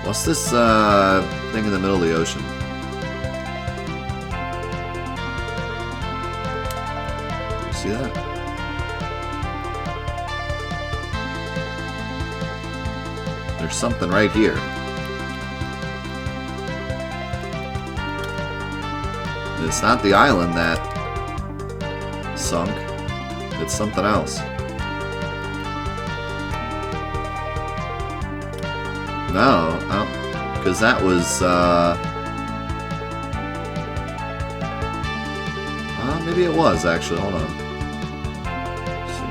What's this thing in the middle of the ocean? You see that? There's something right here. It's not the island that sunk. It's something else. No, because that was, maybe it was, actually. Hold on. Let's see.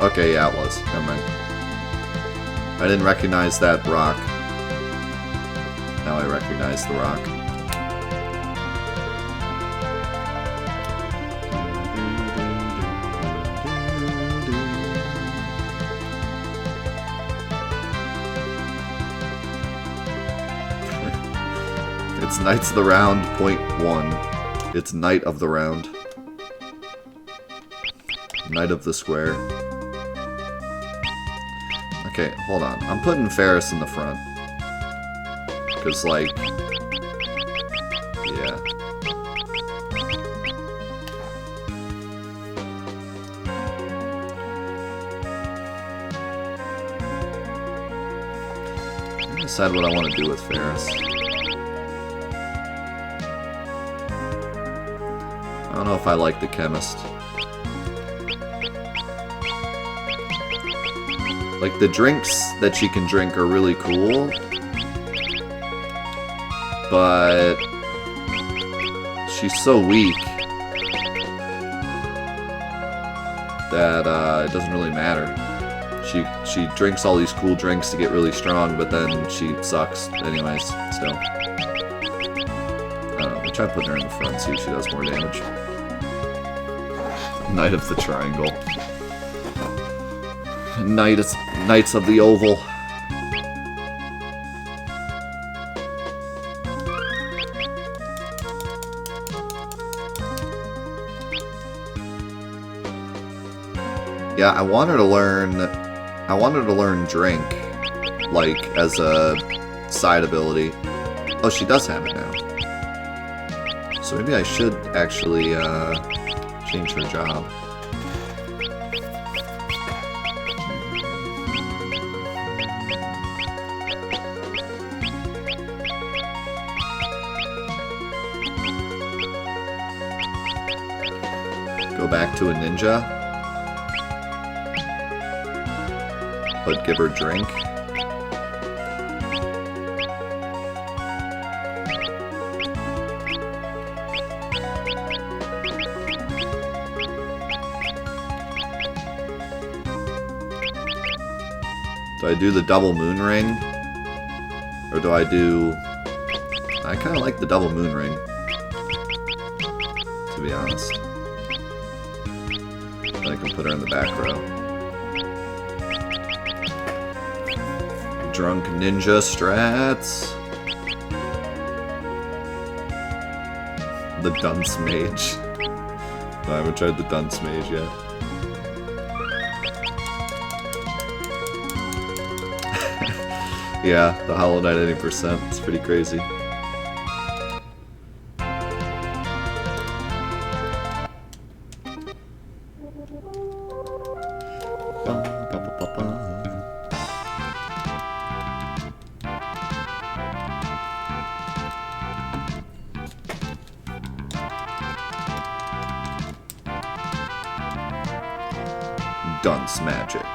Okay, yeah, it was. Never mind. I didn't recognize that rock. Now I recognize the rock. It's Knights of the Round, .1. It's Knight of the Round. Knight of the Square. Okay, hold on. I'm putting Ferris in the front. Because, like... yeah. Let me decide what I want to do with Ferris. I don't know if I like the chemist. Like, the drinks that she can drink are really cool. But... she's so weak that it doesn't really matter. She drinks all these cool drinks to get really strong, but then she sucks anyways, still. I don't know, we try putting her in the front, see if she does more damage. Knight of the Triangle. Knights of the Oval. Yeah, I wanted to learn Drink, like, as a side ability. Oh, she does have it now. So maybe I should actually, change her job. Go back to a ninja. But give her Drink. Do I do the double moon ring? Or do I do... I kind of like the double moon ring, to be honest. I can put her in the back row. Drunk ninja strats. The dunce mage. No, I haven't tried the dunce mage yet. Yeah, the Hollow Knight 80%. It's pretty crazy. Dunce magic.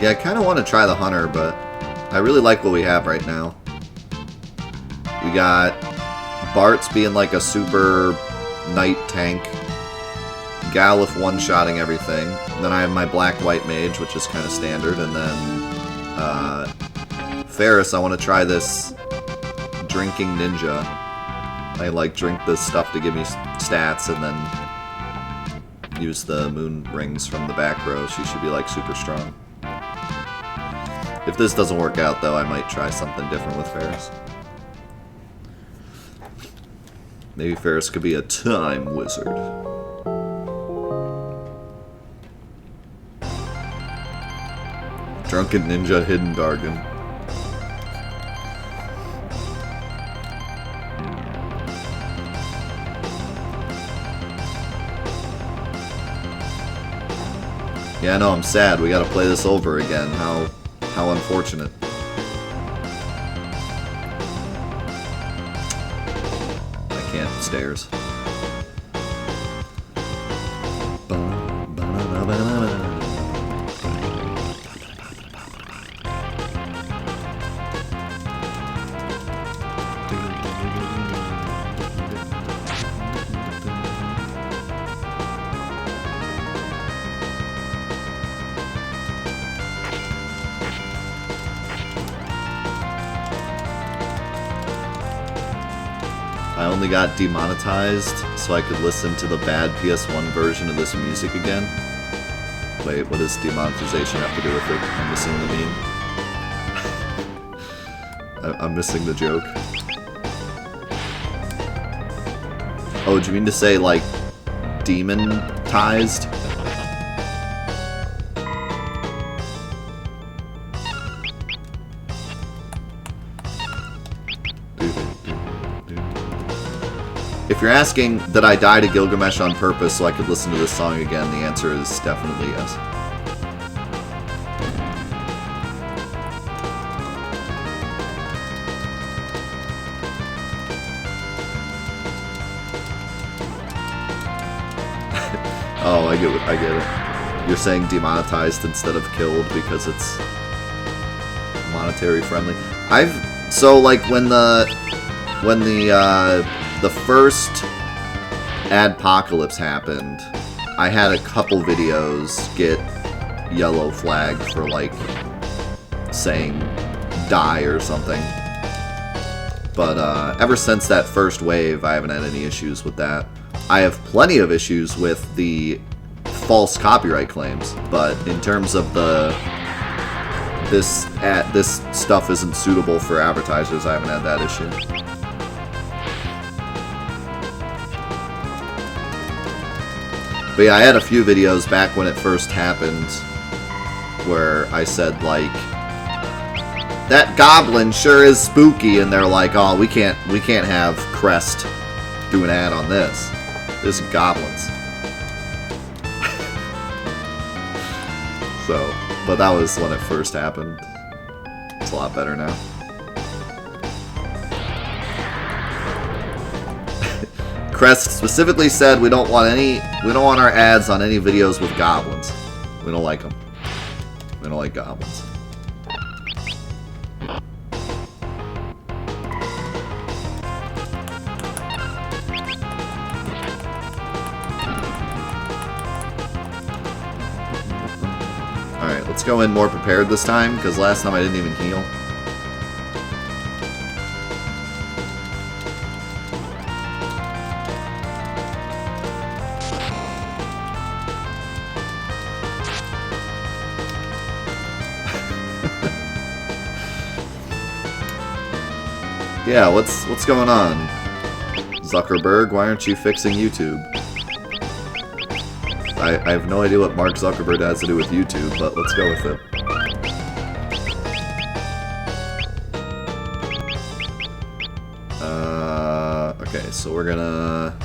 Yeah, I kind of want to try the Hunter, but I really like what we have right now. We got Bart's being like a super knight tank. Galif one-shotting everything. And then I have my black-white mage, which is kind of standard. And then Ferris, I want to try this drinking ninja. I like drink this stuff to give me stats and then use the moon rings from the back row. She should be like super strong. If this doesn't work out though, I might try something different with Ferris. Maybe Ferris could be a time wizard. Drunken ninja, hidden Dargon. Yeah, no, I'm sad. We gotta play this over again. How unfortunate. I can't. Stairs. I only got demonetized so I could listen to the bad PS1 version of this music again. Wait, what does demonetization have to do with it? I'm missing the meme. I'm missing the joke. Oh, do you mean to say, like, demonetized? If you're asking, did I die to Gilgamesh on purpose so I could listen to this song again, the answer is definitely yes. Oh, I get it. You're saying demonetized instead of killed because it's monetary friendly. So like when the first adpocalypse happened, I had a couple videos get yellow flagged for, like, saying die or something. But ever since that first wave, I haven't had any issues with that. I have plenty of issues with the false copyright claims, but in terms of this stuff isn't suitable for advertisers, I haven't had that issue. But yeah, I had a few videos back when it first happened where I said, like, that goblin sure is spooky, and they're like, oh, we can't have Crest do an ad on this. There's goblins. So, but that was when it first happened. It's a lot better now. Crest specifically said we don't want our ads on any videos with goblins. We don't like them. We don't like goblins. Alright, let's go in more prepared this time, because last time I didn't even heal. Yeah, what's going on? Zuckerberg, why aren't you fixing YouTube? I have no idea what Mark Zuckerberg has to do with YouTube, but let's go with it. Okay, so we're gonna...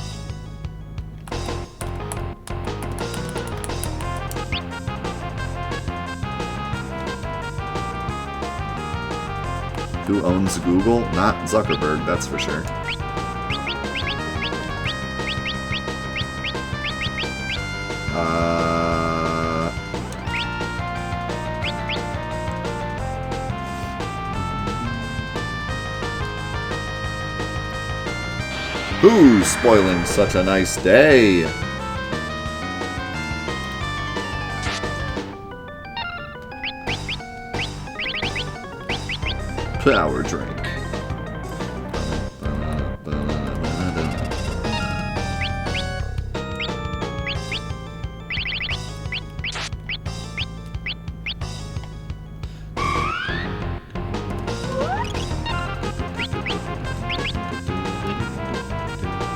Who owns Google? Not Zuckerberg, that's for sure. Who's spoiling such a nice day? Power drink.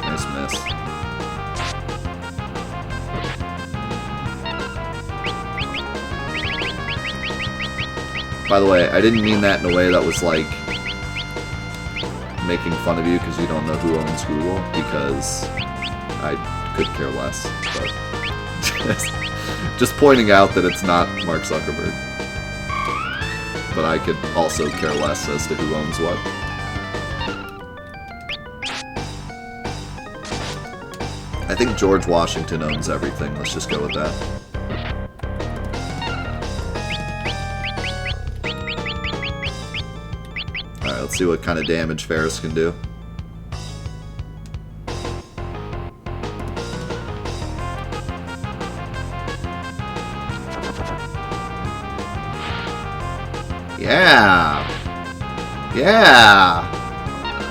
Nice miss. By the way, I didn't mean that in a way that was like making fun of you because you don't know who owns Google, because I could care less. But just pointing out that it's not Mark Zuckerberg. But I could also care less as to who owns what. I think George Washington owns everything. Let's just go with that. Alright, let's see what kind of damage Ferris can do. Yeah! Yeah!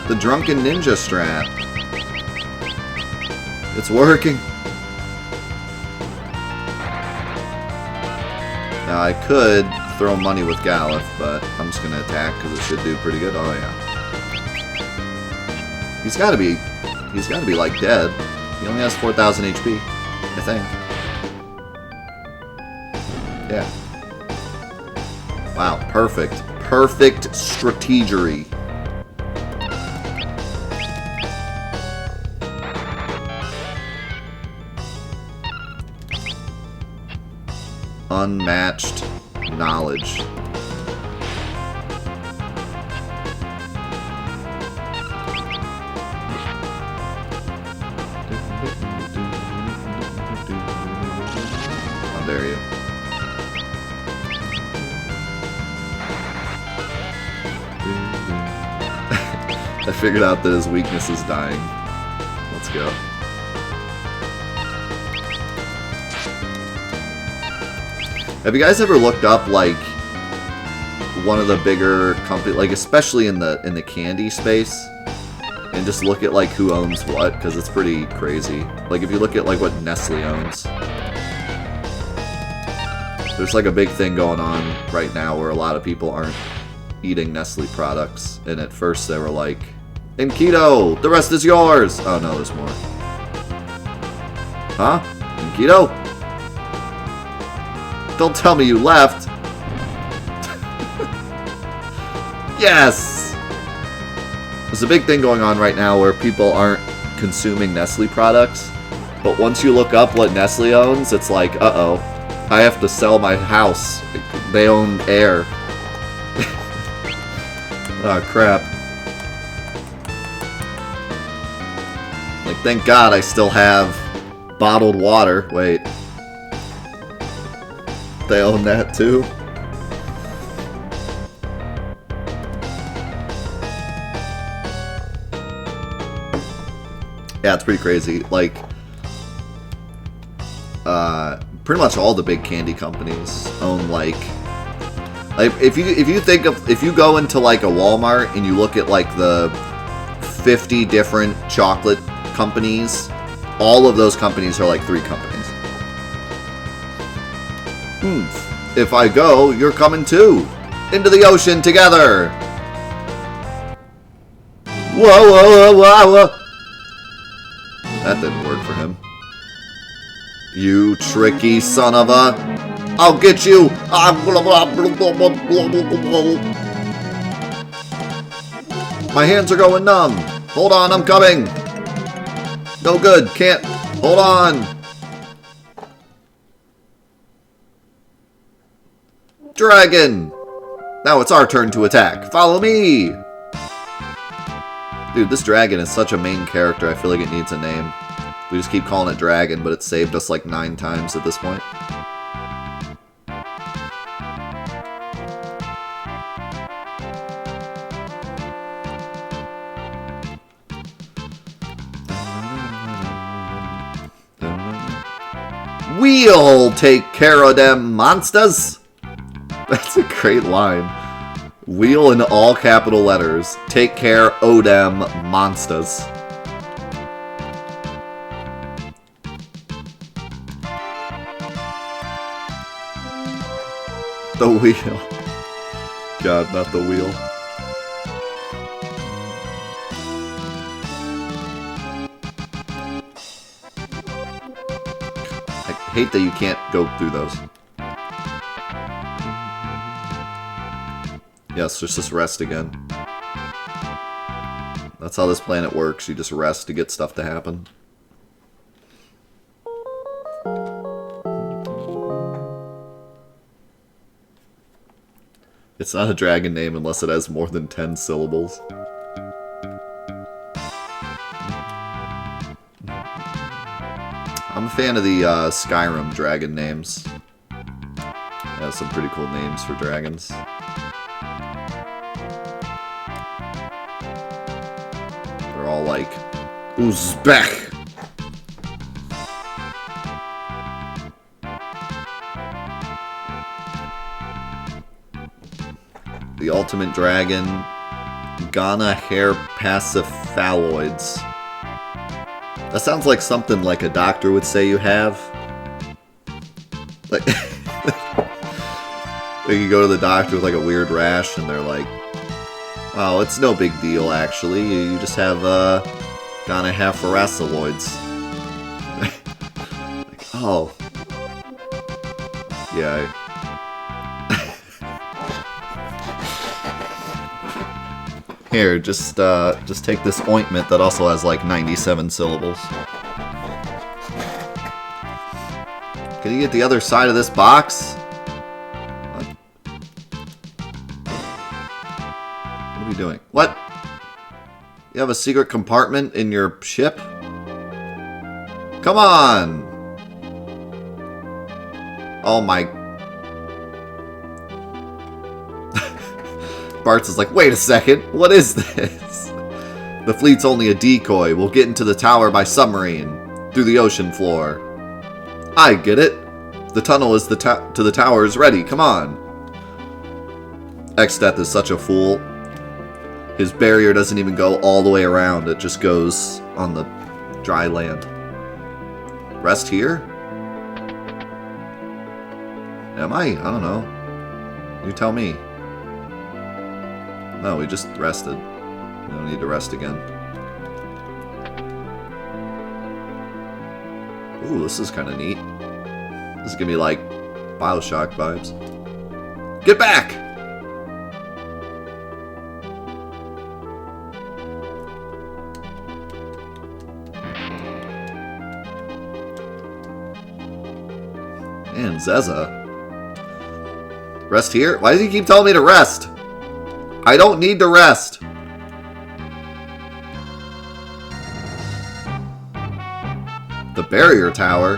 The drunken ninja strat. It's working. Now I could throw money with Galef, but I'm just gonna attack because it should do pretty good. Oh yeah. He's gotta be like dead. He only has 4,000 HP, I think. Yeah. Wow, perfect. Perfect strategery. Unmatched knowledge. How dare you? I figured out that his weakness is dying. Let's go. Have you guys ever looked up, like, one of the bigger companies, like, especially in the candy space, and just look at, like, who owns what? Because it's pretty crazy. Like, if you look at, like, what Nestle owns, there's, like, a big thing going on right now where a lot of people aren't eating Nestle products, and at first they were like, "In keto, the rest is yours!" Oh no, there's more. Huh? In keto? Don't tell me you left. Yes! There's a big thing going on right now where people aren't consuming Nestle products, but once you look up what Nestle owns, it's like, uh-oh, I have to sell my house. They own air. Oh, crap. Like, thank God I still have bottled water. Wait. They own that too? Yeah, it's pretty crazy. Like, pretty much all the big candy companies own, like if you go into like a Walmart and you look at like the 50 different chocolate companies, all of those companies are like 3 companies. If I go, you're coming too. Into the ocean together. Whoa, whoa, whoa, whoa, whoa. That didn't work for him. You tricky son of a... I'll get you. My hands are going numb. Hold on, I'm coming. No good. Can't. Hold on. Dragon! Now it's our turn to attack. Follow me! Dude, this dragon is such a main character, I feel like it needs a name. We just keep calling it Dragon, but it saved us like 9 times at this point. We'll take care of them monsters! That's a great line. Wheel in all capital letters. Take care, Odem monsters. The wheel. God, not the wheel. I hate that you can't go through those. Yes, just rest again. That's how this planet works. You just rest to get stuff to happen. It's not a dragon name unless it has more than 10 syllables. I'm a fan of the Skyrim dragon names. It has some pretty cool names for dragons. They're all like Uzbek. The ultimate dragon, Ghana hair paciphaloids. That sounds like something like a doctor would say you have. Like, like you go to the doctor with like a weird rash and they're like, oh, it's no big deal actually. You just have Ghana hair paciphaloids. Like, oh. Yeah. Here, just take this ointment that also has like 97 syllables. Can you get the other side of this box? What are we doing? What? You have a secret compartment in your ship? Come on! Oh my... Bartz is like, wait a second, what is this? The fleet's only a decoy. We'll get into the tower by submarine, through the ocean floor. I get it. The tunnel is to the tower is ready, come on. Exdeath is such a fool. His barrier doesn't even go all the way around, it just goes on the dry land. Rest here? Am I? I don't know. You tell me. No, we just rested. We don't need to rest again. Ooh, this is kind of neat. This is gonna be like Bioshock vibes. Get back! Man, Zeza. Rest here? Why does he keep telling me to rest? I don't need to rest. The barrier tower?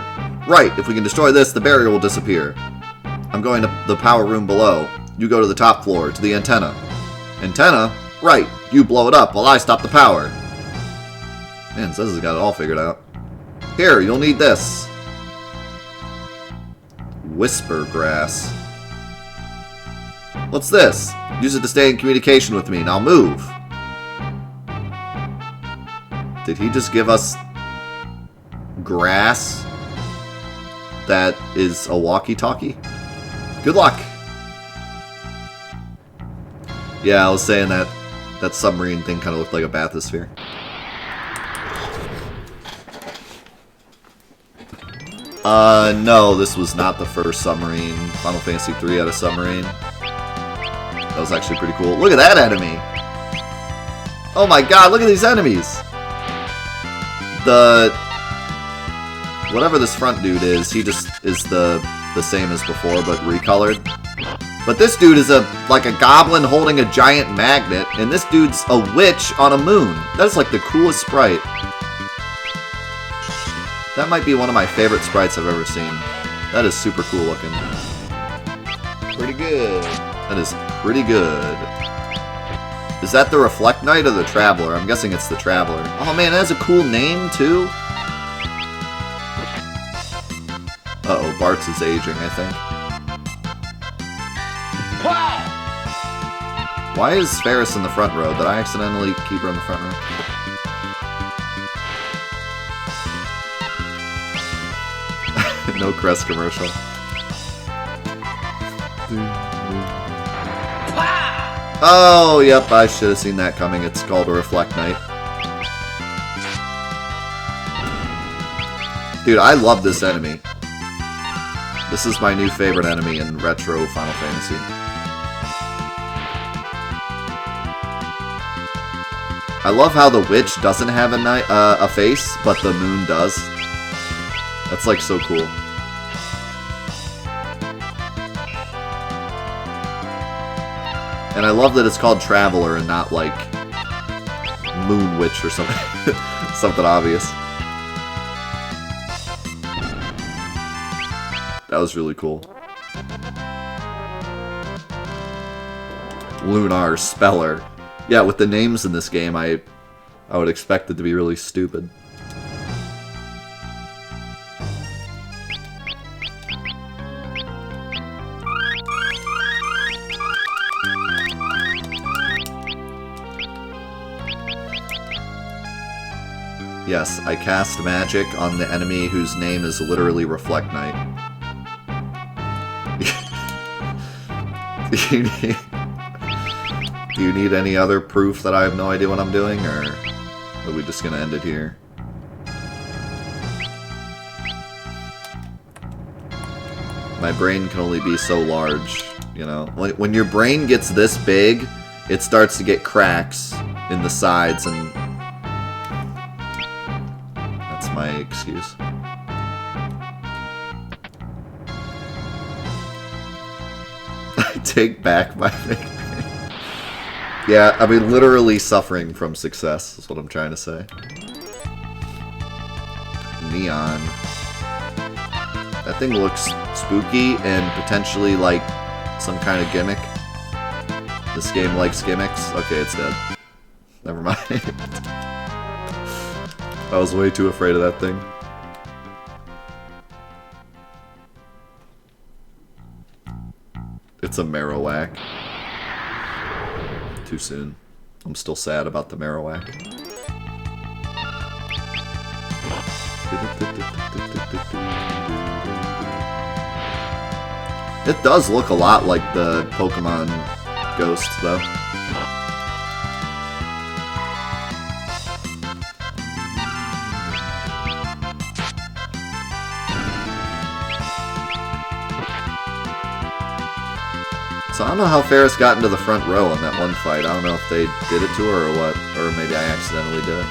Right, if we can destroy this, the barrier will disappear. I'm going to the power room below. You go to the top floor, to the antenna. Antenna? Right, you blow it up while I stop the power. Man, Zeza's got it all figured out. Here, you'll need this. Whisper grass. What's this? Use it to stay in communication with me. Now move. Did he just give us grass that is a walkie-talkie? Good luck. Yeah, I was saying that submarine thing kind of looked like a bathysphere. No, this was not the first submarine. Final Fantasy III had a submarine. That was actually pretty cool. Look at that enemy! Oh my god, look at these enemies! Whatever this front dude is, he just is the same as before, but recolored. But this dude is like a goblin holding a giant magnet, and this dude's a witch on a moon. That's like the coolest sprite. That might be one of my favorite sprites I've ever seen. That is super cool looking. Pretty good. That is pretty good. Is that the Reflect Knight or the Traveler? I'm guessing it's the Traveler. Oh man, that has a cool name too. Uh-oh, Bartz is aging, I think. Why is Ferris in the front row? Did I accidentally keep her in the front row? No Crest commercial. Oh, yep, I should have seen that coming. It's called a Reflect Knight. Dude, I love this enemy. This is my new favorite enemy in retro Final Fantasy. I love how the witch doesn't have a face, but the moon does. That's like so cool. And I love that it's called Traveler and not like Moon Witch or something. Something obvious. That was really cool. Lunar Speller. Yeah, with the names in this game, I would expect it to be really stupid. Yes, I cast magic on the enemy whose name is literally Reflect Knight. Do you need any other proof that I have no idea what I'm doing, or are we just gonna end it here? My brain can only be so large, you know? When your brain gets this big, it starts to get cracks in the sides, and that's my excuse. I take back my victory. Yeah, I mean, literally suffering from success is what I'm trying to say. Neon. That thing looks spooky and potentially like some kind of gimmick. This game likes gimmicks. Okay, it's dead. Never mind. I was way too afraid of that thing. It's a Marowak. Too soon. I'm still sad about the Marowak. It does look a lot like the Pokemon Ghost, though. So I don't know how Ferris got into the front row on that one fight. I don't know if they did it to her or what, or maybe I accidentally did it.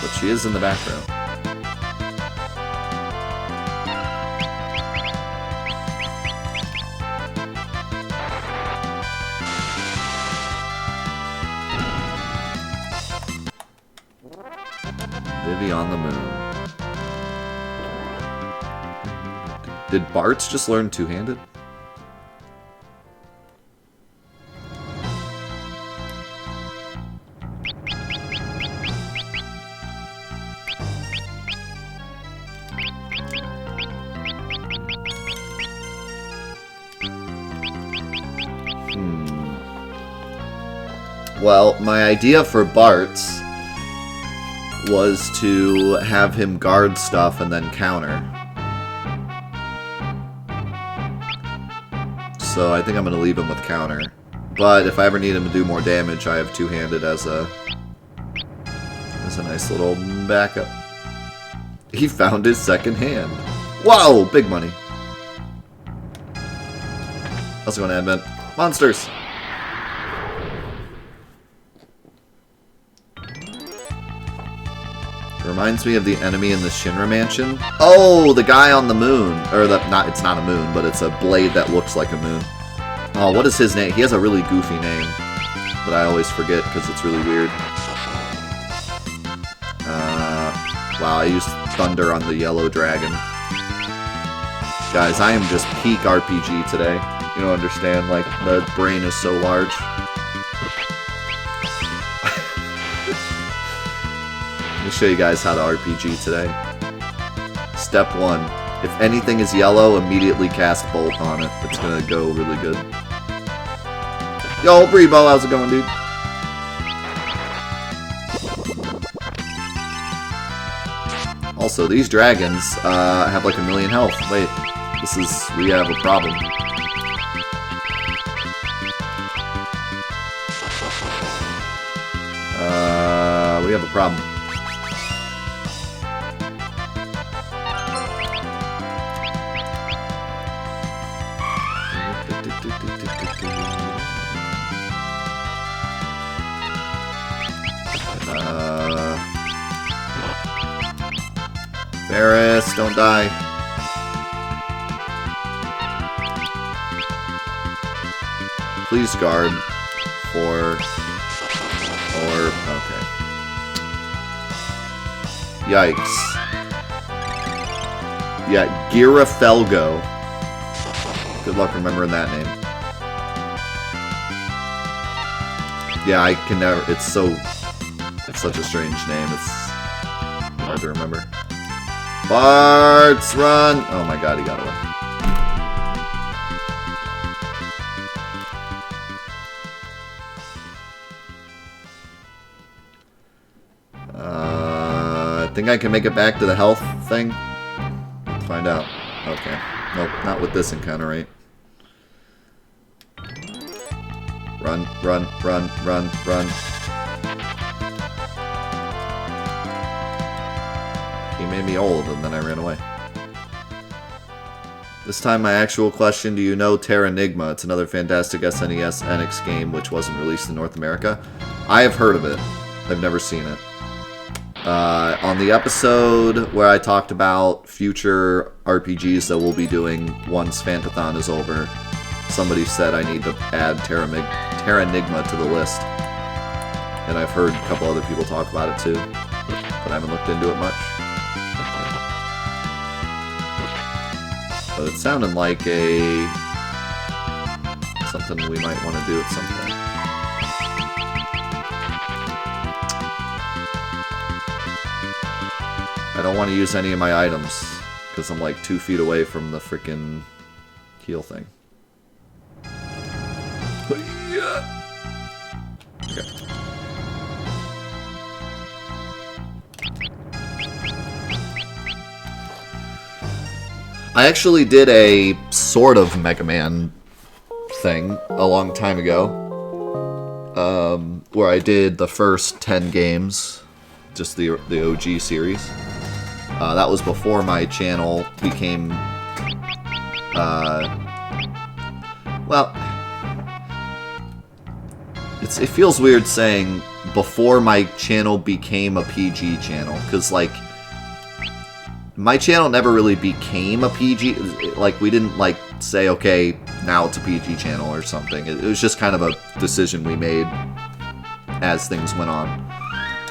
But she is in the back row. Vivi on the moon. Did Bartz just learn two-handed? Well, my idea for Bartz was to have him guard stuff and then counter. So I think I'm going to leave him with counter. But if I ever need him to do more damage, I have two-handed as a nice little backup. He found his second hand. Whoa! Big money. How's it going, Advent? Monsters! Reminds me of the enemy in the Shinra Mansion. Oh, the guy on the moon. Or it's not a moon, but it's a blade that looks like a moon. Oh, what is his name? He has a really goofy name that I always forget because it's really weird. Wow, I used Thunder on the Yellow Dragon. Guys, I am just peak RPG today. You don't understand, like, the brain is so large. Let me show you guys how to RPG today. Step 1. If anything is yellow, immediately cast Bolt on it. It's gonna go really good. Yo, Brebo, how's it going, dude? Also, these dragons have like 1,000,000 health. Wait, we have a problem. We have a problem. Ferris, don't die. Please guard for... okay. Yikes. Yeah, Girafelgo. Good luck remembering that name. Yeah, I can never... It's such a strange name. It's hard to remember. Bart's run! Oh my god, he got away. I think I can make it back to the health thing. Let's find out. Okay. Nope, not with this encounter, right? Run, run, run, run, run. He made me old, and then I ran away. This time, my actual question, do you know Terranigma? It's another fantastic SNES NX game which wasn't released in North America. I have heard of it. I've never seen it. On the episode where I talked about future RPGs that we'll be doing once Fantathon is over, somebody said I need to add Terranigma to the list. And I've heard a couple other people talk about it too, but I haven't looked into it much. But it sounded like something we might want to do at some point. I don't want to use any of my items because I'm like 2 feet away from the freaking heal thing. Okay. I actually did a sort of Mega Man thing a long time ago, where I did the first 10 games, just the OG series. That was before my channel became, well, it feels weird saying before my channel became a PG channel, because, like, my channel never really became a PG, like, we didn't, like, say, okay, now it's a PG channel or something. It was just kind of a decision we made as things went on.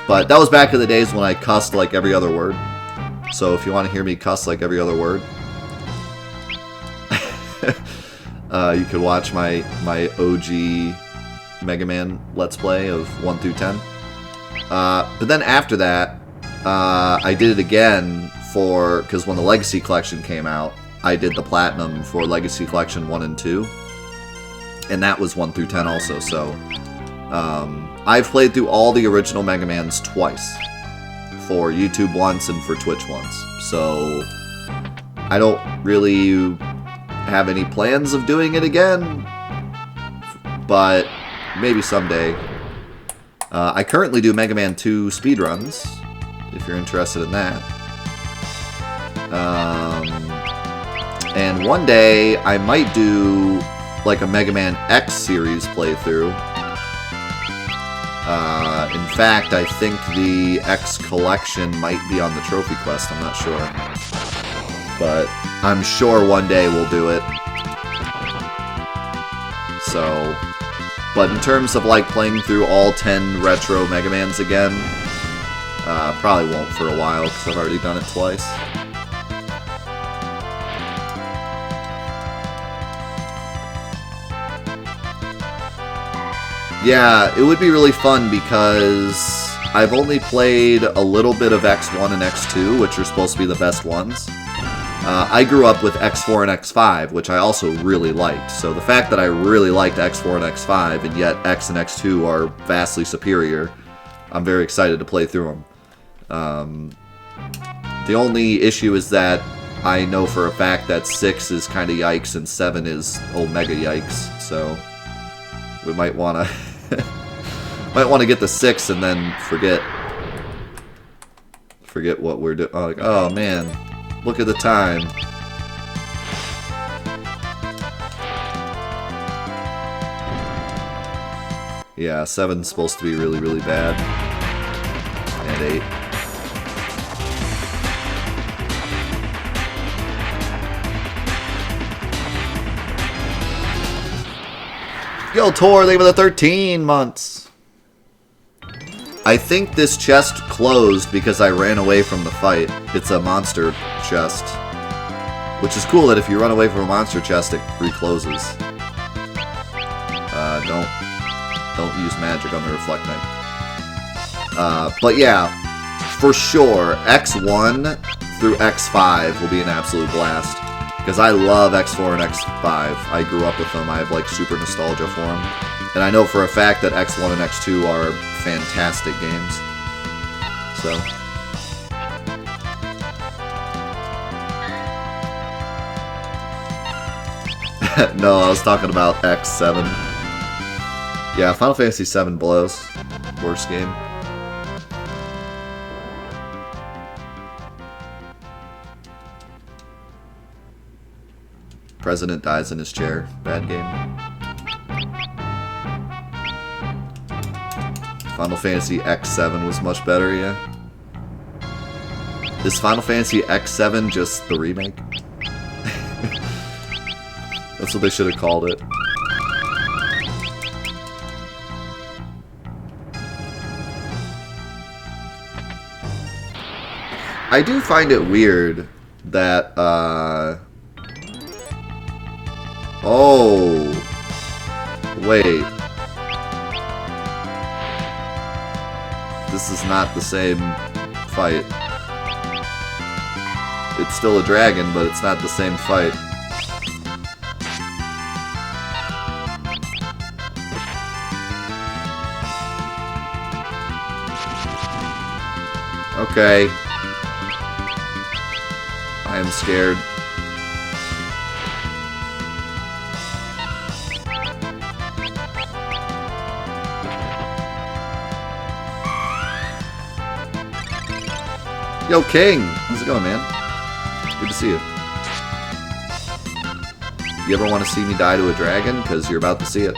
But that was back in the days when I cussed like every other word. So if you want to hear me cuss like every other word, you could watch my OG Mega Man Let's Play of 1 through 10. But then after that, I did it again because when the Legacy Collection came out, I did the Platinum for Legacy Collection 1 and 2. And that was 1 through 10 also, so... I've played through all the original Mega Mans twice. For YouTube once and for Twitch once. So, I don't really have any plans of doing it again. But, maybe someday. I currently do Mega Man 2 speedruns, if you're interested in that. And one day, I might do like a Mega Man X series playthrough. In fact, I think the X collection might be on the Trophy Quest, I'm not sure. But I'm sure one day we'll do it. So, but in terms of like playing through all 10 retro Mega Mans again, probably won't for a while because I've already done it twice. Yeah, it would be really fun because I've only played a little bit of X1 and X2, which are supposed to be the best ones. I grew up with X4 and X5, which I also really liked. So the fact that I really liked X4 and X5, and yet X and X2 are vastly superior, I'm very excited to play through them. The only issue is that I know for a fact that 6 is kind of yikes and 7 is omega yikes. So we might want to get the 6 and then forget what we're doing. Oh, like, oh man, look at the time. Yeah, 7's supposed to be really, really bad. And 8. Yo, Tor, thank you for the 13 months. I think this chest closed because I ran away from the fight. It's a monster chest. Which is cool that if you run away from a monster chest, it recloses. Don't use magic on the Reflect Knight. But yeah, for sure, X1 through X5 will be an absolute blast. Because I love X4 and X5. I grew up with them. I have like super nostalgia for them. And I know for a fact that X1 and X2 are fantastic games. So. No, I was talking about X7. Yeah, Final Fantasy VII blows. Worst game. President dies in his chair. Bad game. Final Fantasy X7 was much better, yeah. Is Final Fantasy X7 just the remake? That's what they should have called it. I do find it weird that, oh, wait. This is not the same fight. It's still a dragon, but it's not the same fight. Okay. I am scared. Yo, King! How's it going, man? Good to see you. You ever want to see me die to a dragon? Because you're about to see it.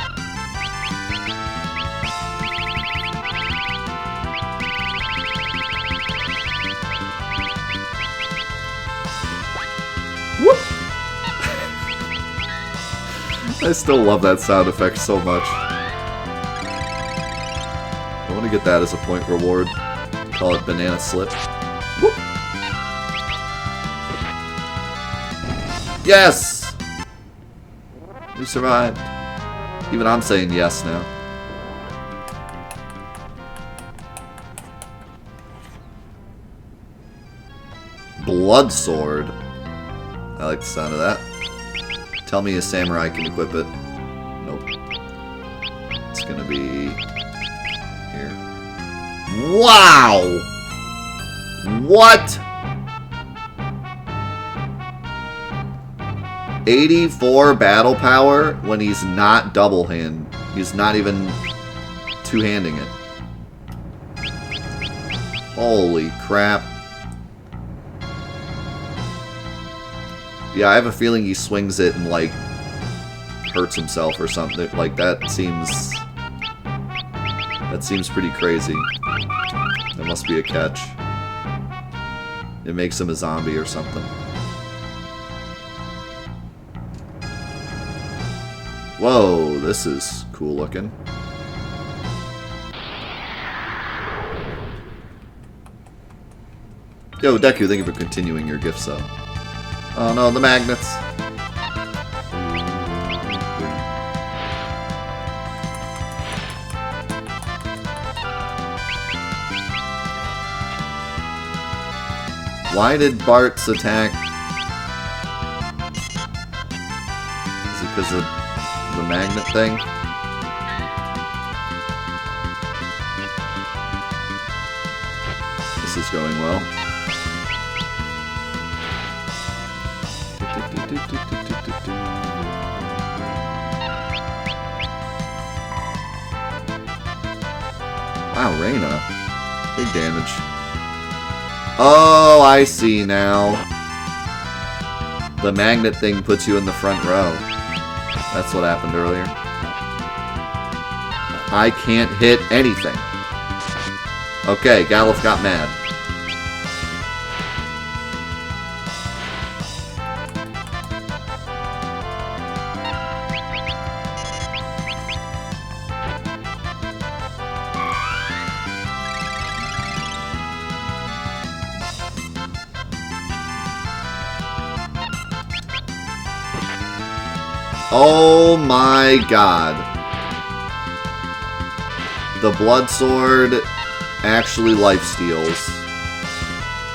Whoop! I still love that sound effect so much. I want to get that as a point reward. Call it banana slip. Whoop. Yes! We survived. Even I'm saying yes now. Blood sword. I like the sound of that. Tell me a samurai can equip it. Nope. It's gonna be here. Wow! What? 84 battle power when he's not double hand. He's not even two-handing it. Holy crap. Yeah, I have a feeling he swings it and, like, hurts himself or something. Like, that seems pretty crazy. That must be a catch. It makes him a zombie or something. Whoa, this is cool looking. Yo, Deku, thank you for continuing your gift sub. Oh no, the magnets. Why did Bart's attack magnet thing. This is going well. Wow, Reina. Big damage. Oh, I see now. The magnet thing puts you in the front row. That's what happened earlier. I can't hit anything. Okay, Galuf got mad. Oh my god. The Blood Sword actually lifesteals.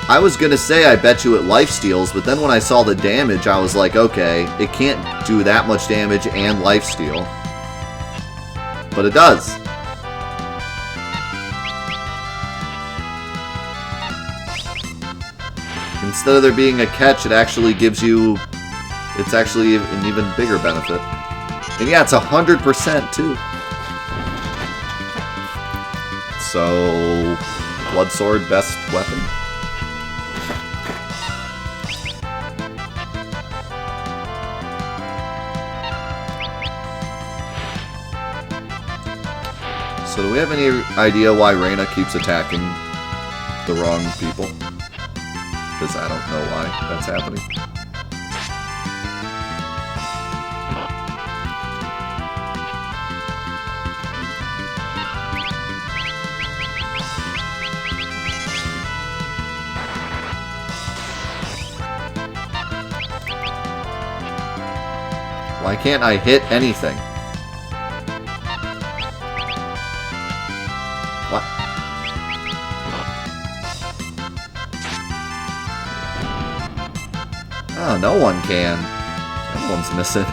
I was gonna say I bet you it lifesteals, but then when I saw the damage, I was like, okay, it can't do that much damage and lifesteal. But it does. Instead of there being a catch, it actually gives you... It's actually an even bigger benefit. And yeah, it's 100% too. So, Blood Sword, best weapon. So do we have any idea why Reina keeps attacking the wrong people? Because I don't know why that's happening. Why can't I hit anything? What? Oh, no one can. Everyone's missing.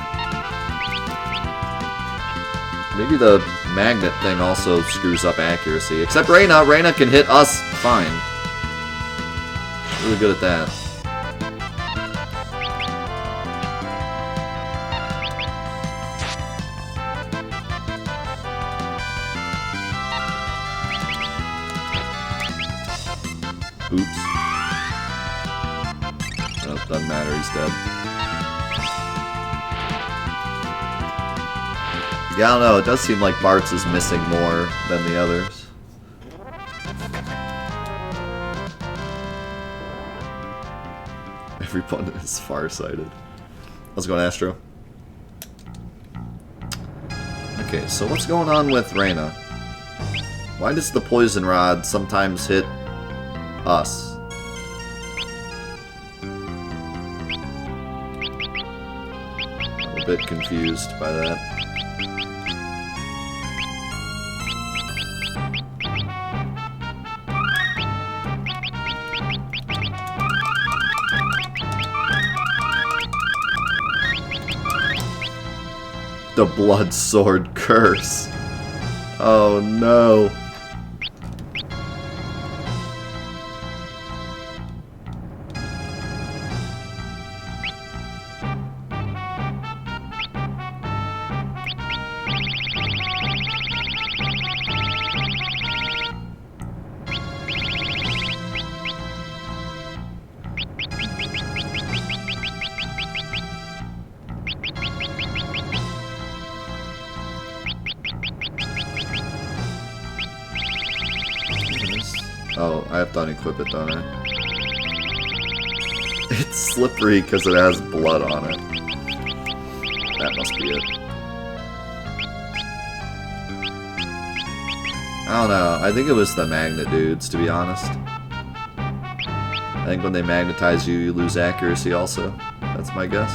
Maybe the magnet thing also screws up accuracy. Except Reina. Reina can hit us fine. She's really good at that. Oops. No, it doesn't matter, he's dead. Yeah, I don't know, it does seem like Bartz is missing more than the others. Everyone is farsighted. How's it going, Astro? Okay, so what's going on with Reina? Why does the Poison Rod sometimes hit us? I'm a bit confused by that. The Blood Sword curse. Oh no. Oh, I have to unequip it, don't I? It's slippery because it has blood on it. That must be it. I don't know. I think it was the magnet dudes, to be honest. I think when they magnetize you, you lose accuracy also. That's my guess.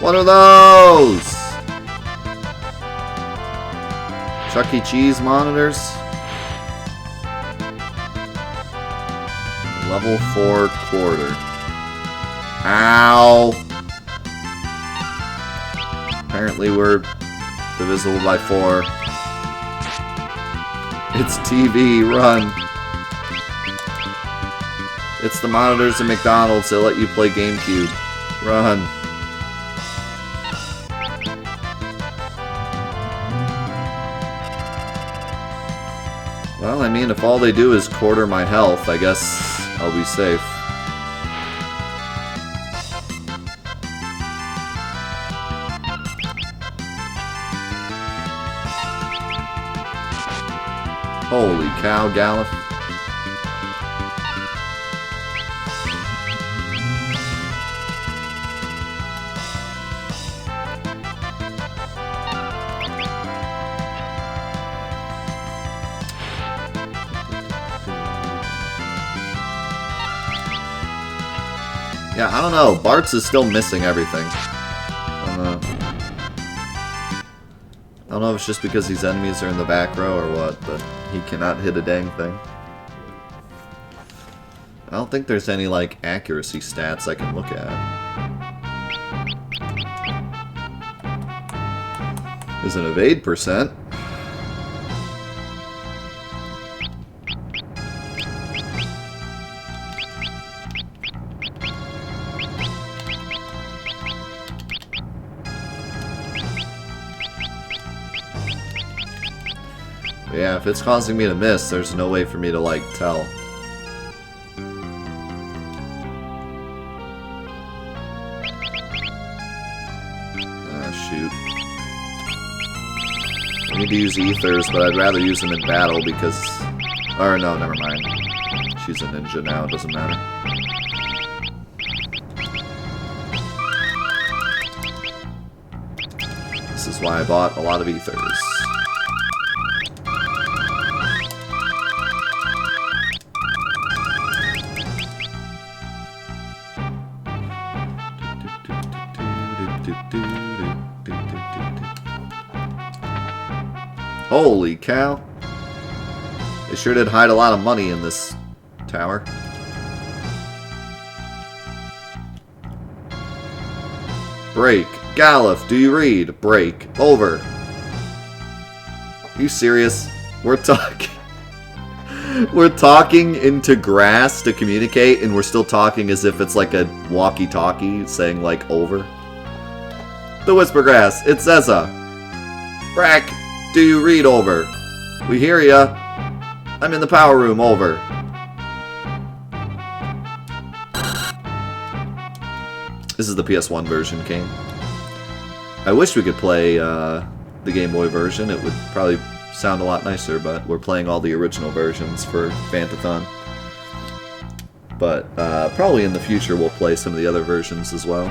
What are those? Chuck E. Cheese monitors? Level 4 quarter. Ow! Apparently we're divisible by 4. It's TV, run. It's the monitors at McDonald's that let you play GameCube. Run. Well, I mean, if all they do is quarter my health, I guess I'll be safe. Holy cow, Gallif. Yeah, I don't know. Bart's is still missing everything. I don't know if it's just because these enemies are in the back row or what, but he cannot hit a dang thing. I don't think there's any, like, accuracy stats I can look at. There's an evade percent. Yeah, if it's causing me to miss, there's no way for me to, like, tell. Ah, shoot. I need to use ethers, but I'd rather use them in battle because... Or, no, never mind. She's a ninja now, it doesn't matter. This is why I bought a lot of ethers. Holy cow. They sure did hide a lot of money in this tower. Break. Gallif, do you read? Break. Over. Are you serious? We're talking... We're talking into grass to communicate, and we're still talking as if it's like a walkie-talkie saying, like, over. The Whisper Grass. It's Zezza. Brack. Do you read? Over. We hear ya. I'm in the power room. Over. This is the PS1 version, Kane. I wish we could play the Game Boy version. It would probably sound a lot nicer, but we're playing all the original versions for Fantathon. But probably in the future we'll play some of the other versions as well.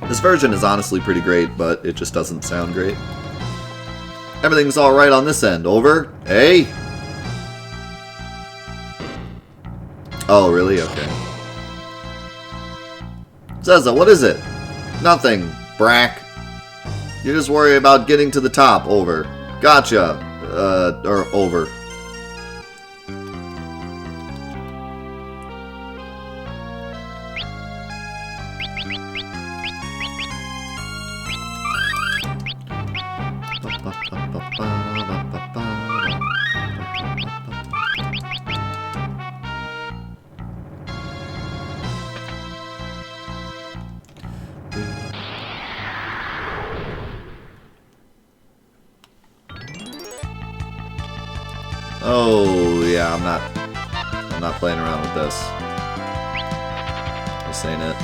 This version is honestly pretty great, but it just doesn't sound great. Everything's alright on this end. Over. Hey! Oh, really? Okay. Zezza, what is it? Nothing, Brack. You just worry about getting to the top. Over. Gotcha. Or over. Oh, yeah, I'm not playing around with this. This ain't it.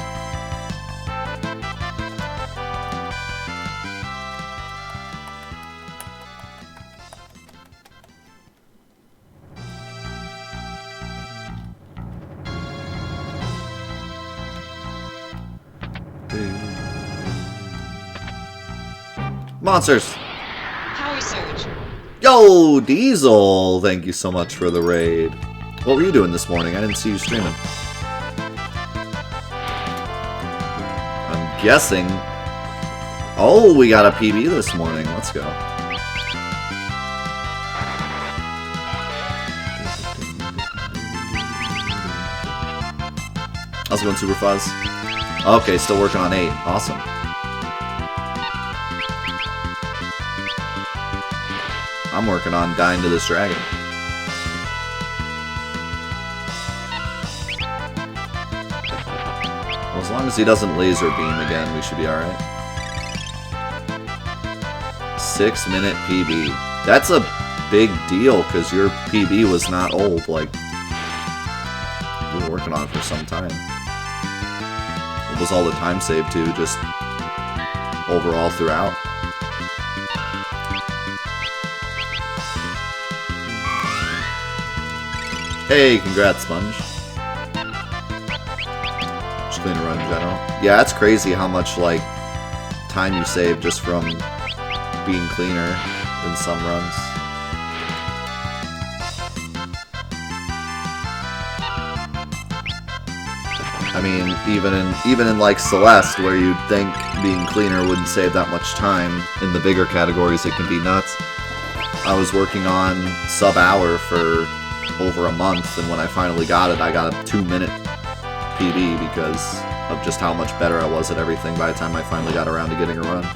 Monsters! Power surge. Yo, Diesel! Thank you so much for the raid. What were you doing this morning? I didn't see you streaming. I'm guessing... Oh, we got a PB this morning. Let's go. How's it going, Super Fuzz? Okay, still working on 8. Awesome. I'm working on dying to this dragon. Well, as long as he doesn't laser beam again, we should be alright. 6-minute PB. That's a big deal, because your PB was not old. Like, you were working on it for some time. What was all the time saved to? Just overall throughout? Hey, congrats, Sponge. Just clean a run in general. Yeah, that's crazy how much, like, time you save just from being cleaner in some runs. I mean, even in like Celeste, where you'd think being cleaner wouldn't save that much time, in the bigger categories it can be nuts. I was working on sub-hour for over a month, and when I finally got it, I got a 2-minute PB because of just how much better I was at everything by the time I finally got around to getting a run.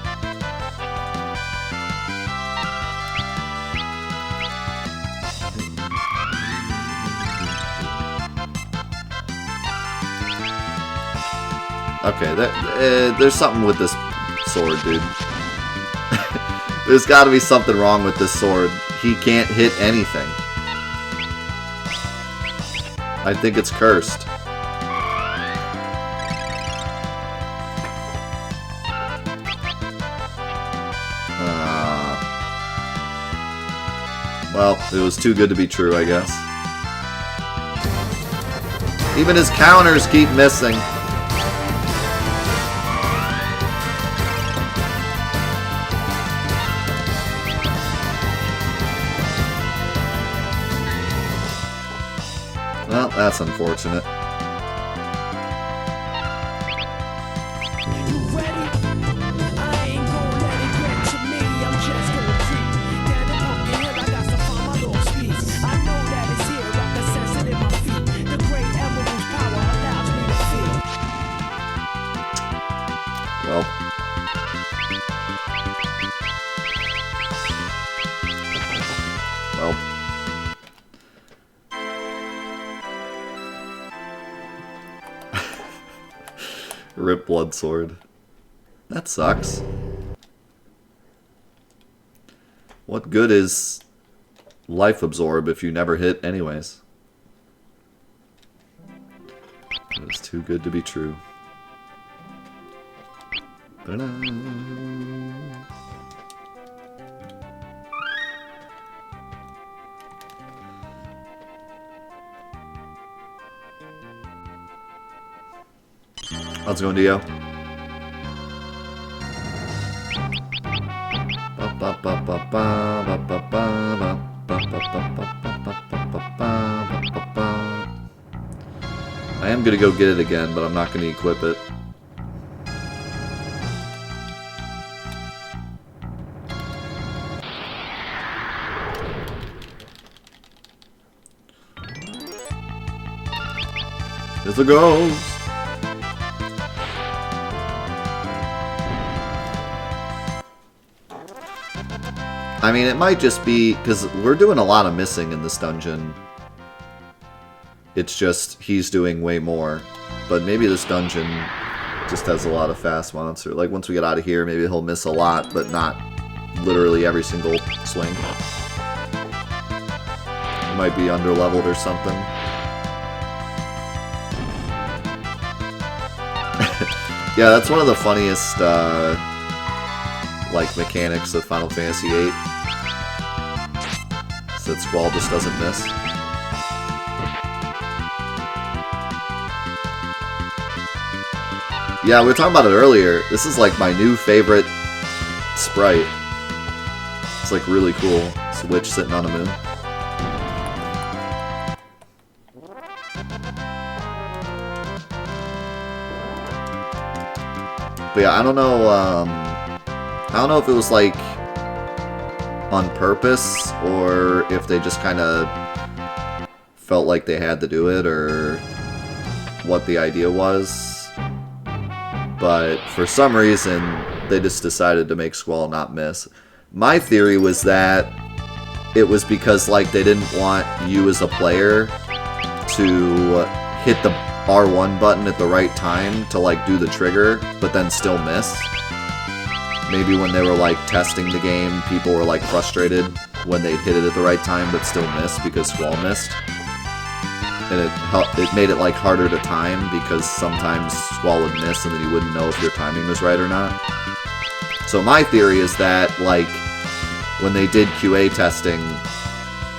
Okay, there's something with this sword, dude. There's gotta be something wrong with this sword. He can't hit anything. I think it's cursed. Well, it was too good to be true, I guess. Even his counters keep missing. Well, that's unfortunate. Well. Rip blood sword. That sucks. What good is life absorb if you never hit anyways? It is too good to be true. How's it going, Dio? I am gonna go get it again, but I'm not gonna equip it. Here it goes! I mean, it might just be because we're doing a lot of missing in this dungeon. It's just he's doing way more. But maybe this dungeon just has a lot of fast monster. Like, once we get out of here, maybe he'll miss a lot, but not literally every single swing. He might be underleveled or something. Yeah, that's one of the funniest, like, mechanics of Final Fantasy VIII. So that Squall just doesn't miss. Yeah, we were talking about it earlier. This is like my new favorite sprite. It's like really cool. It's a witch sitting on a moon. But yeah, I don't know if it was like on purpose or if they just kind of felt like they had to do it or what the idea was. But for some reason, they just decided to make Squall not miss. My theory was that it was because like they didn't want you as a player to hit the R1 button at the right time to like do the trigger, but then still miss. Maybe when they were like testing the game, people were like frustrated when they'd hit it at the right time but still miss because Squall missed. And it made it like harder to time because sometimes Squall would miss and then you wouldn't know if your timing was right or not. So my theory is that like when they did QA testing,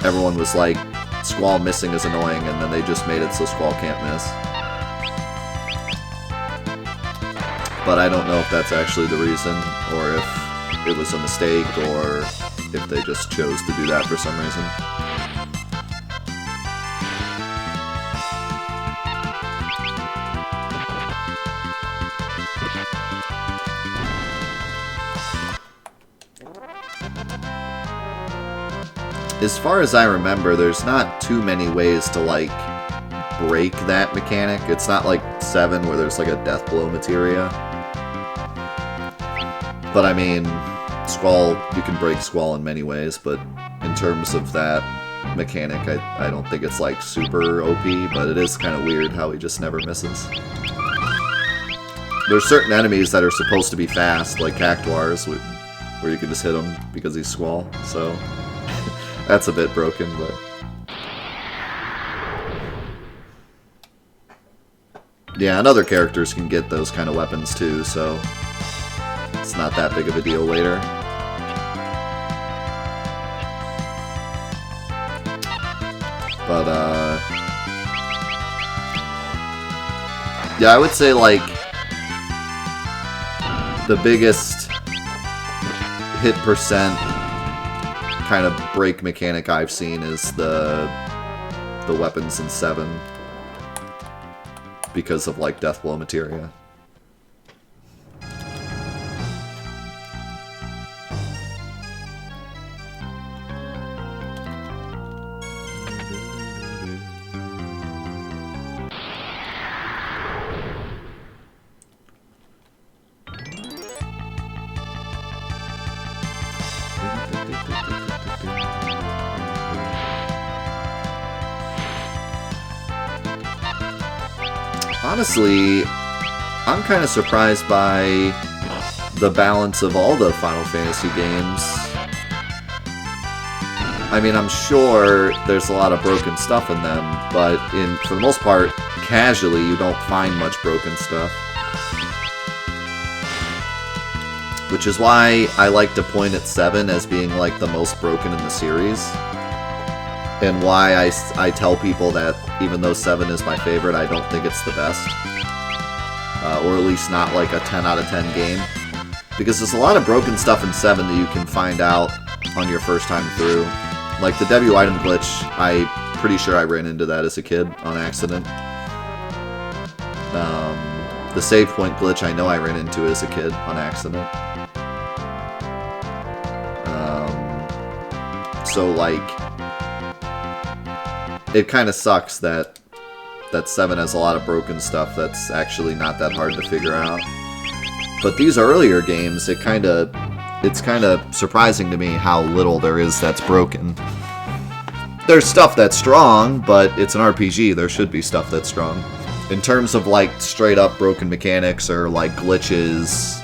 everyone was like, Squall missing is annoying, and then they just made it so Squall can't miss. But I don't know if that's actually the reason, or if it was a mistake, or if they just chose to do that for some reason. As far as I remember, there's not too many ways to, like, break that mechanic. It's not like 7 where there's, like, a death blow materia. But, I mean, Squall, you can break Squall in many ways, but in terms of that mechanic, I don't think it's, like, super OP, but it is kind of weird how he just never misses. There's certain enemies that are supposed to be fast, like Cactuars, where you can just hit him because he's Squall, so... That's a bit broken, but... Yeah, and other characters can get those kind of weapons too, so... It's not that big of a deal later. But, yeah, I would say, like... The biggest hit percent kind of break mechanic I've seen is the weapons in 7 because of like death blow materia. Honestly, I'm kind of surprised by the balance of all the Final Fantasy games. I mean, I'm sure there's a lot of broken stuff in them, but for the most part, casually, you don't find much broken stuff. Which is why I like to point at 7 as being like the most broken in the series. And why I tell people that even though 7 is my favorite, I don't think it's the best. Or at least not like a 10 out of 10 game. Because there's a lot of broken stuff in 7 that you can find out on your first time through. Like the debut item glitch, I'm pretty sure I ran into that as a kid on accident. The save point glitch I know I ran into as a kid on accident. So like... It kind of sucks that 7 has a lot of broken stuff that's actually not that hard to figure out. But these earlier games, it's kind of surprising to me how little there is that's broken. There's stuff that's strong, but it's an RPG. There should be stuff that's strong. In terms of like straight up broken mechanics or like glitches,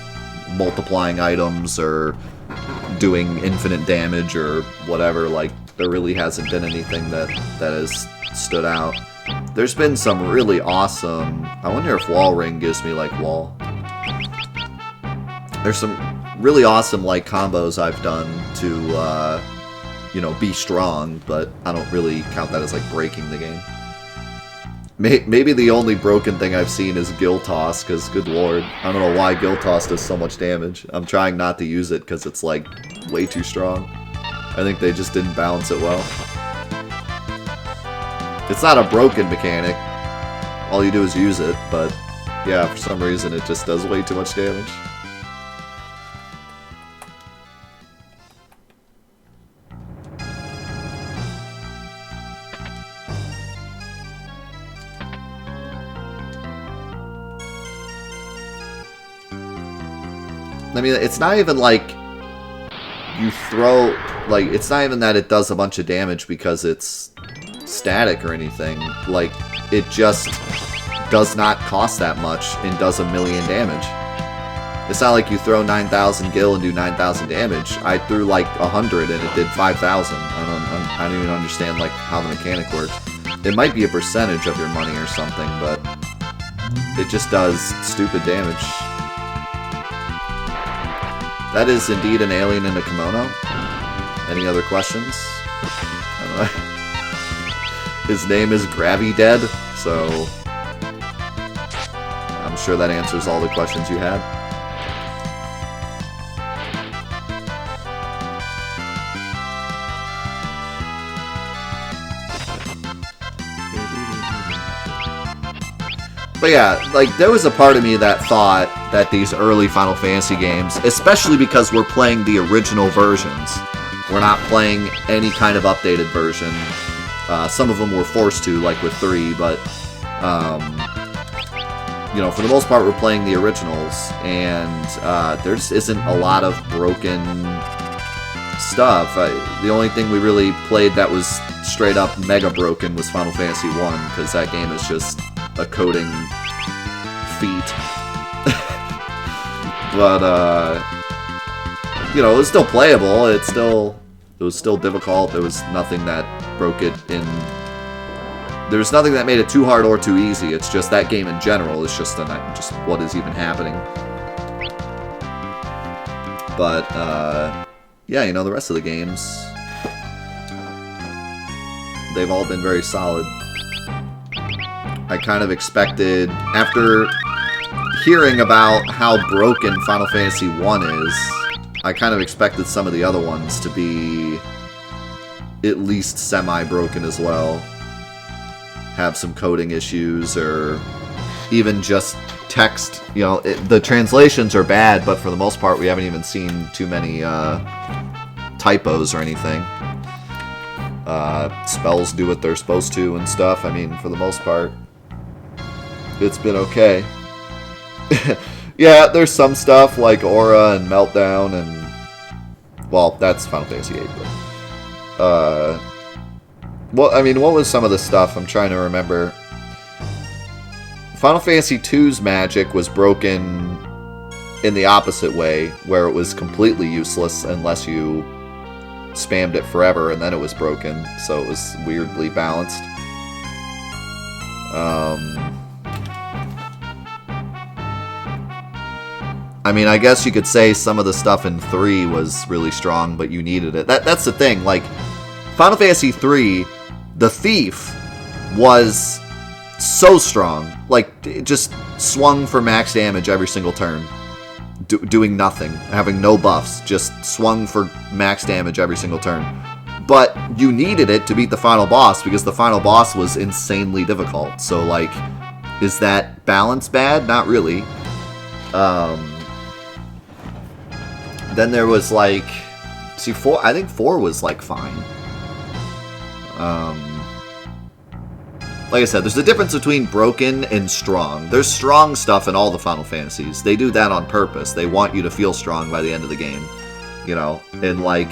multiplying items, or doing infinite damage or whatever, like there really hasn't been anything that has stood out. There's been some really awesome... I wonder if Wall Ring gives me, like, Wall. There's some really awesome, like, combos I've done to, you know, be strong, but I don't really count that as, like, breaking the game. Maybe the only broken thing I've seen is Gill Toss, because, good lord, I don't know why Gill Toss does so much damage. I'm trying not to use it, because it's, like, way too strong. I think they just didn't balance it well. It's not a broken mechanic. All you do is use it, but yeah, for some reason it just does way too much damage. I mean, it's not even like you throw, like, it's not even that it does a bunch of damage because it's static or anything. Like, it just does not cost that much and does 1,000,000 damage. It's not like you throw 9,000 gil and do 9,000 damage. I threw like 100 and it did 5,000. I don't even understand like how the mechanic works. It might be a percentage of your money or something, but it just does stupid damage. That is indeed an alien in a kimono. Any other questions? I don't know. His name is Gravy Dead, so I'm sure that answers all the questions you had. But yeah, like, there was a part of me that thought that these early Final Fantasy games, especially because we're playing the original versions, we're not playing any kind of updated version. Some of them were forced to, like with 3, but, you know, for the most part, we're playing the originals, and there just isn't a lot of broken stuff. The only thing we really played that was straight up mega broken was Final Fantasy 1, because that game is just a coding feat. But you know, it was still playable. It was still difficult. There was nothing that broke it in. There was nothing that made it too hard or too easy. It's just that game in general is just what is even happening. But yeah, you know, the rest of the games, they've all been very solid. I kind of expected, after hearing about how broken Final Fantasy 1 is, I kind of expected some of the other ones to be at least semi-broken as well. Have some coding issues, or even just text. You know, the translations are bad, but for the most part, we haven't even seen too many typos or anything. Spells do what they're supposed to and stuff. I mean, for the most part, it's been okay. Yeah, there's some stuff like Aura and Meltdown and, well, that's Final Fantasy VIII, but, well, I mean, what was some of the stuff? I'm trying to remember. Final Fantasy II's magic was broken in the opposite way, where it was completely useless unless you spammed it forever, and then it was broken, so it was weirdly balanced. I mean, I guess you could say some of the stuff in 3 was really strong, but you needed it. That's the thing, like, Final Fantasy 3, the Thief was so strong. Like, it just swung for max damage every single turn. Doing nothing, having no buffs, just swung for max damage every single turn. But you needed it to beat the final boss, because the final boss was insanely difficult. So, like, is that balance bad? Not really. Then there was, like, see, 4, I think 4 was, like, fine. Like I said, there's a difference between broken and strong. There's strong stuff in all the Final Fantasies. They do that on purpose. They want you to feel strong by the end of the game. You know? And, like,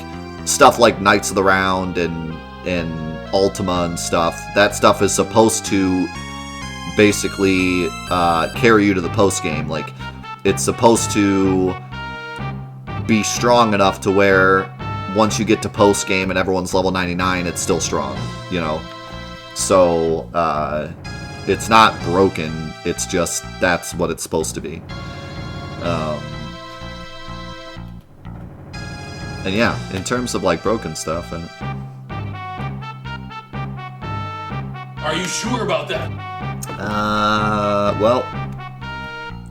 stuff like Knights of the Round and Ultima and stuff, that stuff is supposed to basically carry you to the post-game. Like, it's supposed to be strong enough to where once you get to post-game and everyone's level 99, it's still strong, you know? So, it's not broken, it's just, that's what it's supposed to be. And yeah, in terms of, like, broken stuff, and... Are you sure about that? Well,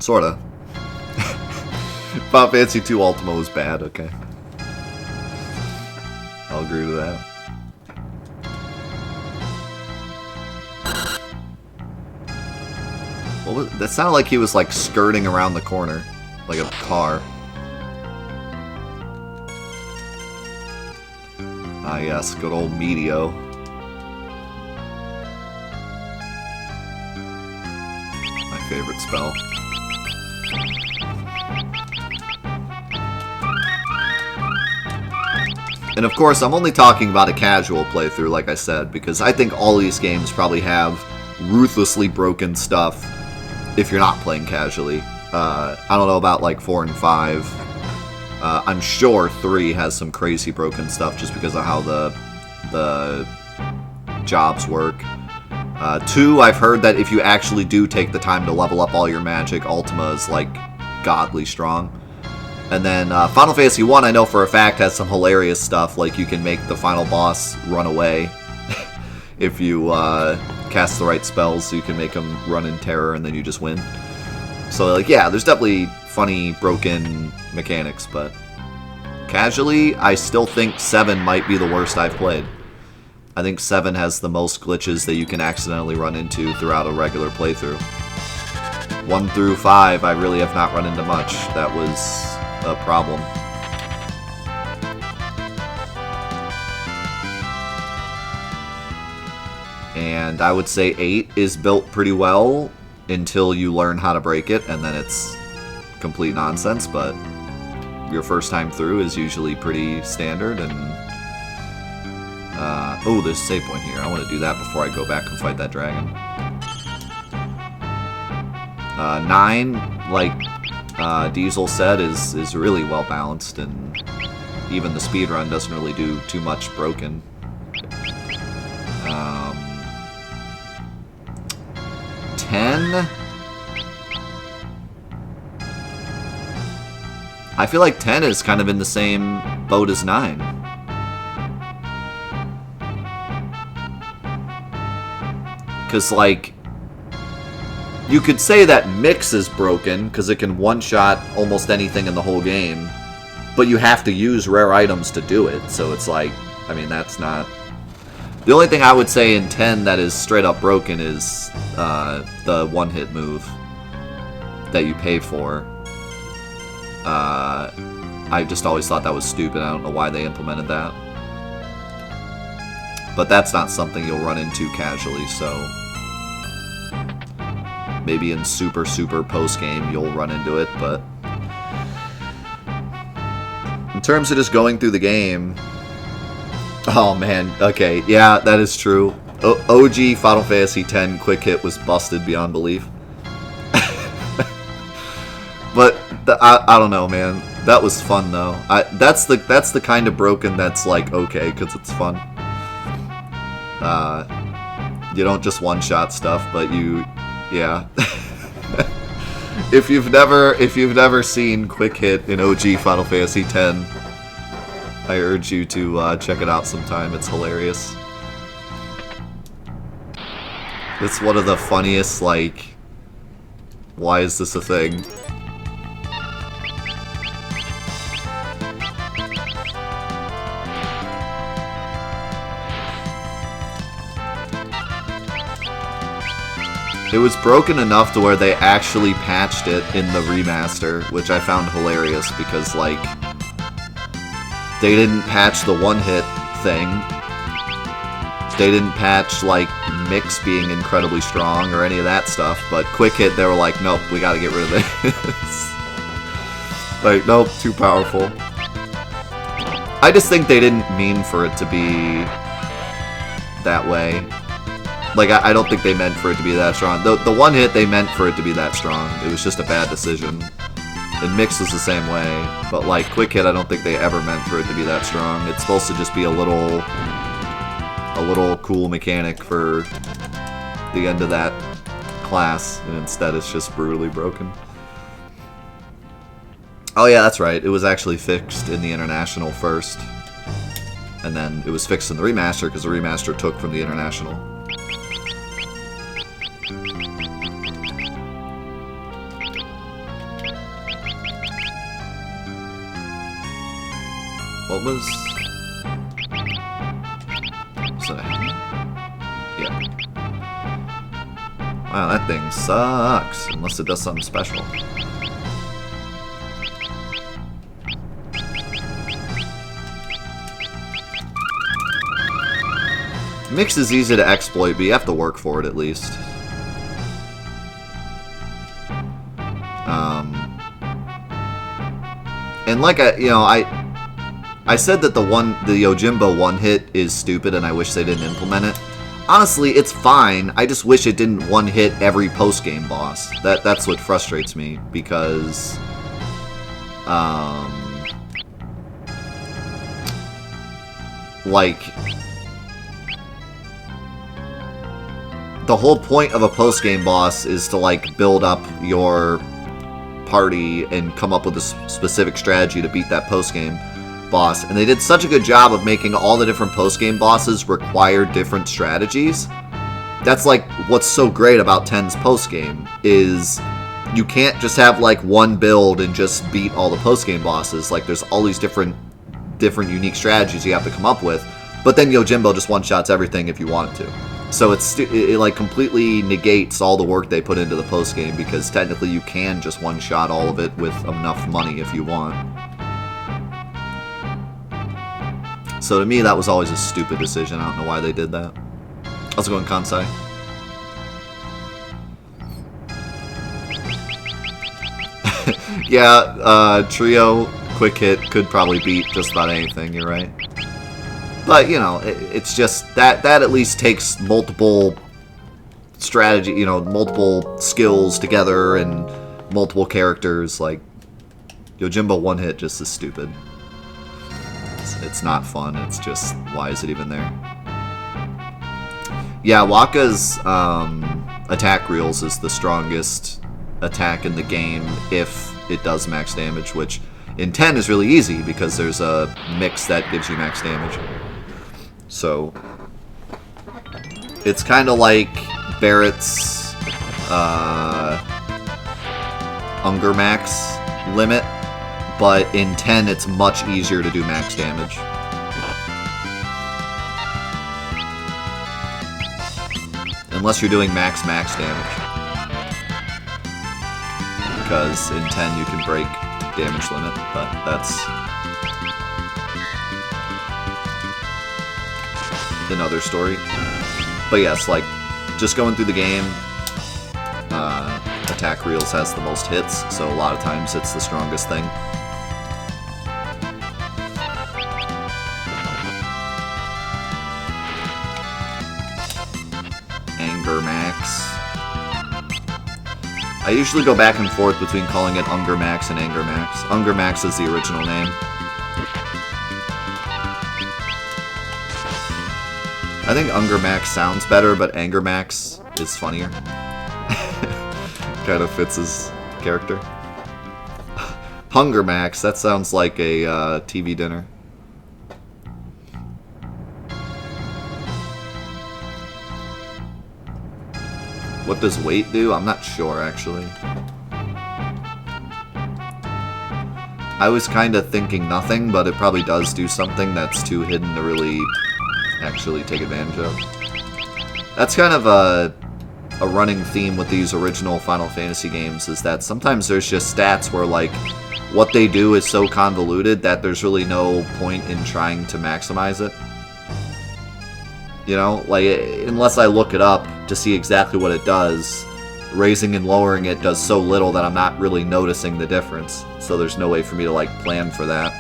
sorta. Final Fantasy 2 Ultima was bad, okay. I'll agree to that. What was, that sounded like he was like skirting around the corner, like a car. Ah yes, good old Meteo. My favorite spell. And of course, I'm only talking about a casual playthrough, like I said, because I think all these games probably have ruthlessly broken stuff if you're not playing casually. I don't know about like 4 and 5. I'm sure 3 has some crazy broken stuff just because of how the jobs work. 2, I've heard that if you actually do take the time to level up all your magic, Ultima is like godly strong. And then Final Fantasy 1, I know for a fact, has some hilarious stuff, like you can make the final boss run away if you cast the right spells, so you can make them run in terror and then you just win. So, like, yeah, there's definitely funny, broken mechanics, but casually, I still think 7 might be the worst I've played. I think 7 has the most glitches that you can accidentally run into throughout a regular playthrough. 1 through 5, I really have not run into much. That was a problem. And I would say 8 is built pretty well until you learn how to break it, and then it's complete nonsense, but your first time through is usually pretty standard. And oh, there's a save point here. I want to do that before I go back and fight that dragon. 9, like Diesel said, is really well balanced, and even the speedrun doesn't really do too much broken. 10, I feel like 10 is kind of in the same boat as 9. Because, like, you could say that Mix is broken, because it can one-shot almost anything in the whole game, but you have to use rare items to do it, so it's like, I mean, that's not... The only thing I would say in 10 that is straight up broken is the one-hit move that you pay for. I just always thought that was stupid. I don't know why they implemented that. But that's not something you'll run into casually, so... Maybe in super post-game you'll run into it, but... In terms of just going through the game... Oh man, okay, yeah, that is true. OG Final Fantasy X quick hit was busted beyond belief. But I don't know, man. That was fun though. That's the kind of broken that's like okay, because it's fun. You don't just one-shot stuff, but you, yeah. If you've never seen quick hit in OG Final Fantasy X, I urge you to check it out sometime. It's hilarious. It's one of the funniest, like, why is this a thing? It was broken enough to where they actually patched it in the remaster, which I found hilarious because, like, they didn't patch the one-hit thing. They didn't patch, like, Mix being incredibly strong or any of that stuff, but quick hit, they were like, nope, we gotta get rid of this. Like, nope, too powerful. I just think they didn't mean for it to be that way. Like, I don't think they meant for it to be that strong. The one hit, they meant for it to be that strong. It was just a bad decision. And Mix was the same way, but like quick hit, I don't think they ever meant for it to be that strong. It's supposed to just be a little cool mechanic for the end of that class, and instead it's just brutally broken. Oh yeah, that's right. It was actually fixed in the International first, and then it was fixed in the remaster because the remaster took from the International. What was... Wow, that thing sucks. Unless it does something special. Mix is easy to exploit, but you have to work for it at least. And like I said that the Yojimbo one hit is stupid, and I wish they didn't implement it. Honestly, it's fine. I just wish it didn't one hit every post game boss. That's what frustrates me because, like, the whole point of a post game boss is to like build up your party and come up with a specific strategy to beat that post-game boss. And they did such a good job of making all the different post-game bosses require different strategies. That's like what's so great about 10's post-game is you can't just have like one build and just beat all the post-game bosses. Like there's all these different unique strategies you have to come up with. But then Yojimbo just one-shots everything if you want it to. So it like completely negates all the work they put into the post game because technically you can just one-shot all of it with enough money if you want. So to me that was always a stupid decision. I don't know why they did that. How's it going, Kansai? Yeah, Trio quick hit could probably beat just about anything, you're right. But, you know, it's just that at least takes multiple strategy, you know, multiple skills together and multiple characters. Like, Yojimbo one hit just is stupid. It's not fun. It's just, why is it even there? Yeah, Waka's attack reels is the strongest attack in the game if it does max damage, which in 10 is really easy because there's a mix that gives you max damage. So, it's kind of like Barrett's Unger Max limit, but in 10 it's much easier to do max damage. Unless you're doing max damage. Because in 10 you can break damage limit, but that's another story. But yes, like, just going through the game, attack reels has the most hits, so a lot of times it's the strongest thing. Anger Max. I usually go back and forth between calling it Unger Max and Anger Max. Unger Max is the original name. I think Unger Max sounds better, but Anger Max is funnier. Kind of fits his character. Hunger Max, that sounds like a TV dinner. What does weight do? I'm not sure, actually. I was kind of thinking nothing, but it probably does do something that's too hidden to really actually take advantage of. That's kind of a running theme with these original Final Fantasy games, is that sometimes there's just stats where, like, what they do is so convoluted that there's really no point in trying to maximize it. You know, like, unless I look it up to see exactly what it does, raising and lowering it does so little that I'm not really noticing the difference. So there's no way for me to, like, plan for that.